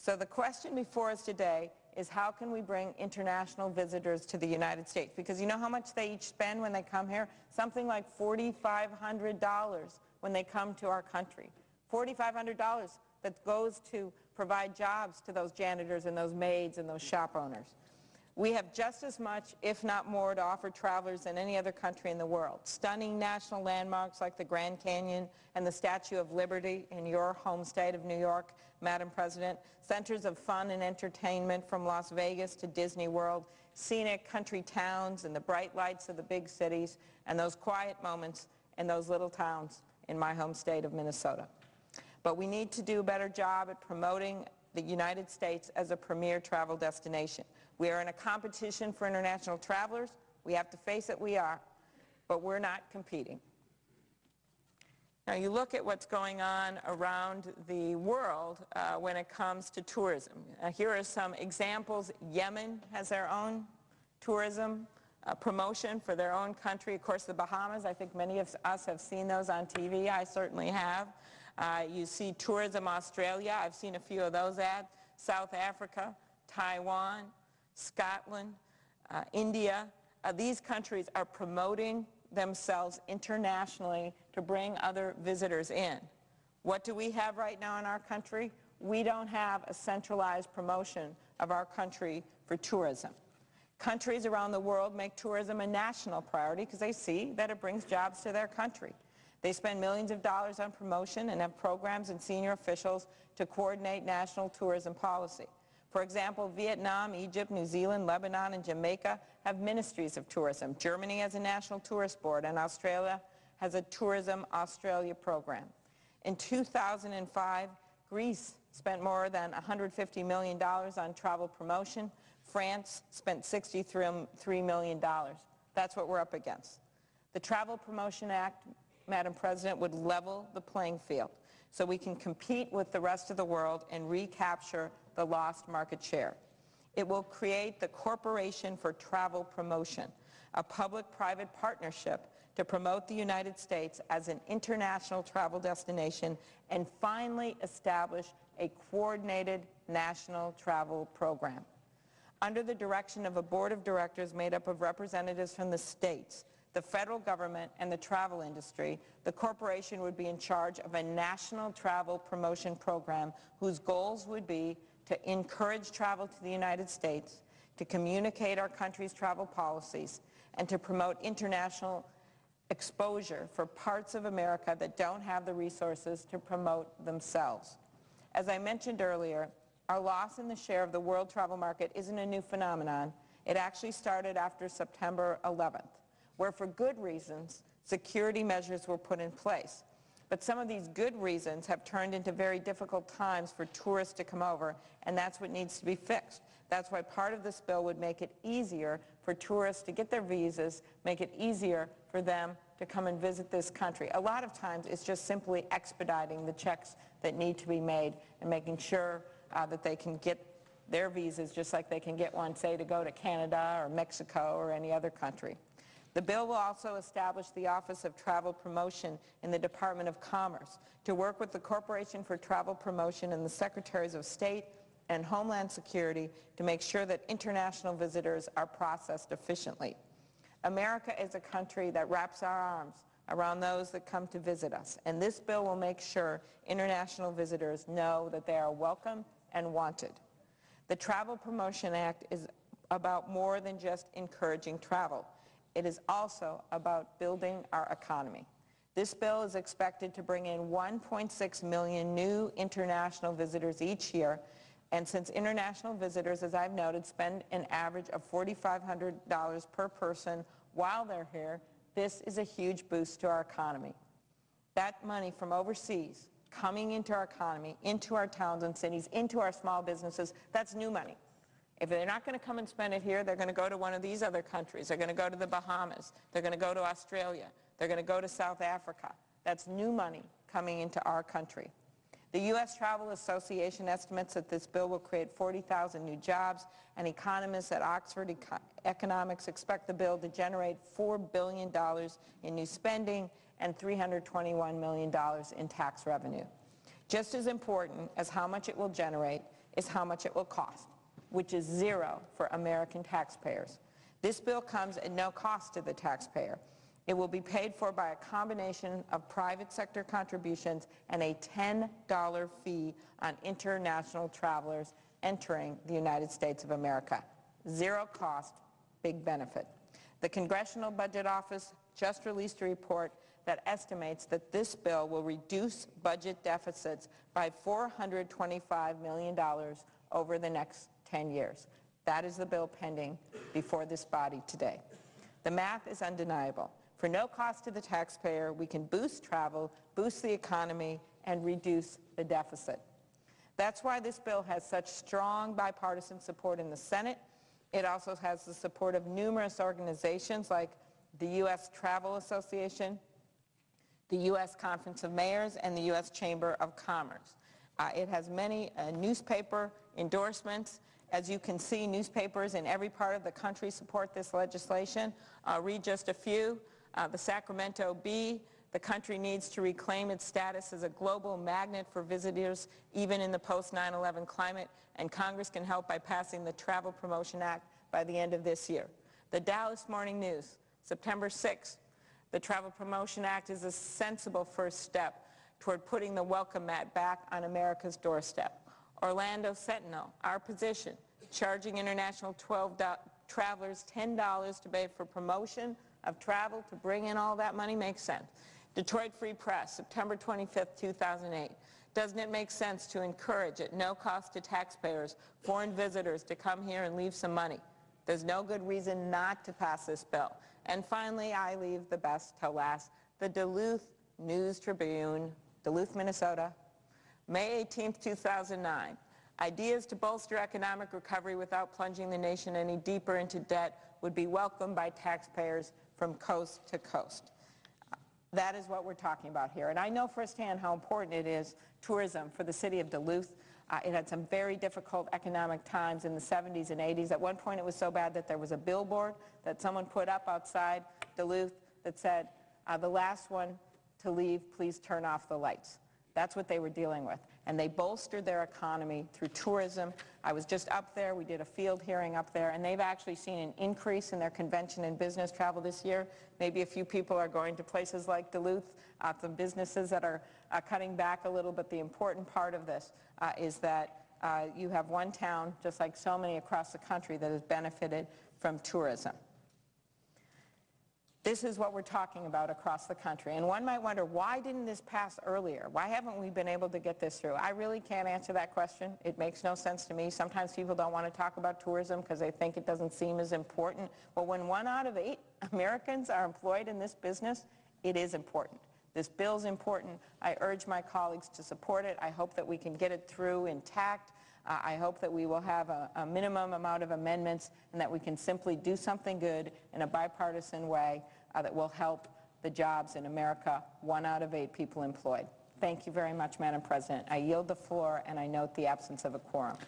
So the question before us today is how can we bring international visitors to the United States? Because you know how much they each spend when they come here? Something like $4,500 when they come to our country. $4,500 that goes to provide jobs to those janitors and those maids and those shop owners. We have just as much, if not more, to offer travelers than any other country in the world. Stunning national landmarks like the Grand Canyon and the Statue of Liberty in your home state of New York, Madam President. Centers of fun and entertainment from Las Vegas to Disney World. Scenic country towns and the bright lights of the big cities and those quiet moments in those little towns in my home state of Minnesota. But we need to do a better job at promoting the United States as a premier travel destination. We are in a competition for international travelers. We have to face it, we are, but we're not competing. Now you look at what's going on around the world when it comes to tourism. Here are some examples. Yemen has their own tourism promotion for their own country. Of course, the Bahamas, I think many of us have seen those on TV. I certainly have. You see Tourism Australia. I've seen a few of those ads. South Africa, Taiwan, Scotland, India. These countries are promoting themselves internationally to bring other visitors in. What do we have right now in our country? We don't have a centralized promotion of our country for tourism. Countries around the world make tourism a national priority because they see that it brings jobs to their country. They spend millions of dollars on promotion and have programs and senior officials to coordinate national tourism policy. For example, Vietnam, Egypt, New Zealand, Lebanon, and Jamaica have ministries of tourism. Germany has a national tourist board, and Australia has a Tourism Australia program. In 2005, Greece spent more than $150 million on travel promotion. France spent $63 million. That's what we're up against. The Travel Promotion Act, Madam President, would level the playing field so we can compete with the rest of the world and recapture the lost market share. It will create the Corporation for Travel Promotion, a public-private partnership to promote the United States as an international travel destination and finally establish a coordinated national travel program. Under the direction of a board of directors made up of representatives from the states, the federal government, and the travel industry, the corporation would be in charge of a national travel promotion program whose goals would be to encourage travel to the United States, to communicate our country's travel policies, and to promote international exposure for parts of America that don't have the resources to promote themselves. As I mentioned earlier, our loss in the share of the world travel market isn't a new phenomenon. It actually started after September 11th. Where for good reasons, security measures were put in place. But some of these good reasons have turned into very difficult times for tourists to come over, and that's what needs to be fixed. That's why part of this bill would make it easier for tourists to get their visas, make it easier for them to come and visit this country. A lot of times it's just simply expediting the checks that need to be made and making sure that they can get their visas just like they can get one, say, to go to Canada or Mexico or any other country. The bill will also establish the Office of Travel Promotion in the Department of Commerce to work with the Corporation for Travel Promotion and the Secretaries of State and Homeland Security to make sure that international visitors are processed efficiently. America is a country that wraps our arms around those that come to visit us, and this bill will make sure international visitors know that they are welcome and wanted. The Travel Promotion Act is about more than just encouraging travel. It is also about building our economy. This bill is expected to bring in 1.6 million new international visitors each year, and since international visitors, as I've noted, spend an average of $4,500 per person while they're here, this is a huge boost to our economy. That money from overseas coming into our economy, into our towns and cities, into our small businesses, that's new money. If they're not going to come and spend it here, they're going to go to one of these other countries. They're going to go to the Bahamas. They're going to go to Australia. They're going to go to South Africa. That's new money coming into our country. The U.S. Travel Association estimates that this bill will create 40,000 new jobs, and economists at Oxford Economics expect the bill to generate $4 billion in new spending and $321 million in tax revenue. Just as important as how much it will generate is how much it will cost, which is zero for American taxpayers. This bill comes at no cost to the taxpayer. It will be paid for by a combination of private sector contributions and a $10 fee on international travelers entering the United States of America. Zero cost, big benefit. The Congressional Budget Office just released a report that estimates that this bill will reduce budget deficits by $425 million over the next 10 years. That is the bill pending before this body today. The math is undeniable. For no cost to the taxpayer, we can boost travel, boost the economy, and reduce the deficit. That's why this bill has such strong bipartisan support in the Senate. It also has the support of numerous organizations like the U.S. Travel Association, the U.S. Conference of Mayors, and the U.S. Chamber of Commerce. It has many newspaper endorsements. As you can see, newspapers in every part of the country support this legislation. I'll read just a few. The Sacramento Bee: the country needs to reclaim its status as a global magnet for visitors, even in the post-9/11 climate, and Congress can help by passing the Travel Promotion Act by the end of this year. The Dallas Morning News, September 6th: the Travel Promotion Act is a sensible first step toward putting the welcome mat back on America's doorstep. Orlando Sentinel: our position, charging international travelers $10 to pay for promotion of travel to bring in all that money makes sense. Detroit Free Press, September 25th, 2008. Doesn't it make sense to encourage, at no cost to taxpayers, foreign visitors to come here and leave some money? There's no good reason not to pass this bill. And finally, I leave the best till last. The Duluth News-Tribune, Duluth, Minnesota, May 18th, 2009. Ideas to bolster economic recovery without plunging the nation any deeper into debt would be welcomed by taxpayers from coast to coast. That is what we're talking about here. And I know firsthand how important it is, tourism, for the city of Duluth. It had some very difficult economic times in the 70s and 80s. At one point it was so bad that there was a billboard that someone put up outside Duluth that said, the last one to leave, please turn off the lights. That's what they were dealing with. And they bolstered their economy through tourism. I was just up there. We did a field hearing up there, and they've actually seen an increase in their convention and business travel this year. Maybe a few people are going to places like Duluth, some businesses that are cutting back a little, but the important part of this is that you have one town, just like so many across the country, that has benefited from tourism. This is what we're talking about across the country. And one might wonder, why didn't this pass earlier? Why haven't we been able to get this through? I really can't answer that question. It makes no sense to me. Sometimes people don't want to talk about tourism because they think it doesn't seem as important. But when 1 out of 8 Americans are employed in this business, it is important. This bill's important. I urge my colleagues to support it. I hope that we can get it through intact. I hope that we will have a minimum amount of amendments and that we can simply do something good in a bipartisan way that will help the jobs in America, 1 out of 8 people employed. Thank you very much, Madam President. I yield the floor, and I note the absence of a quorum.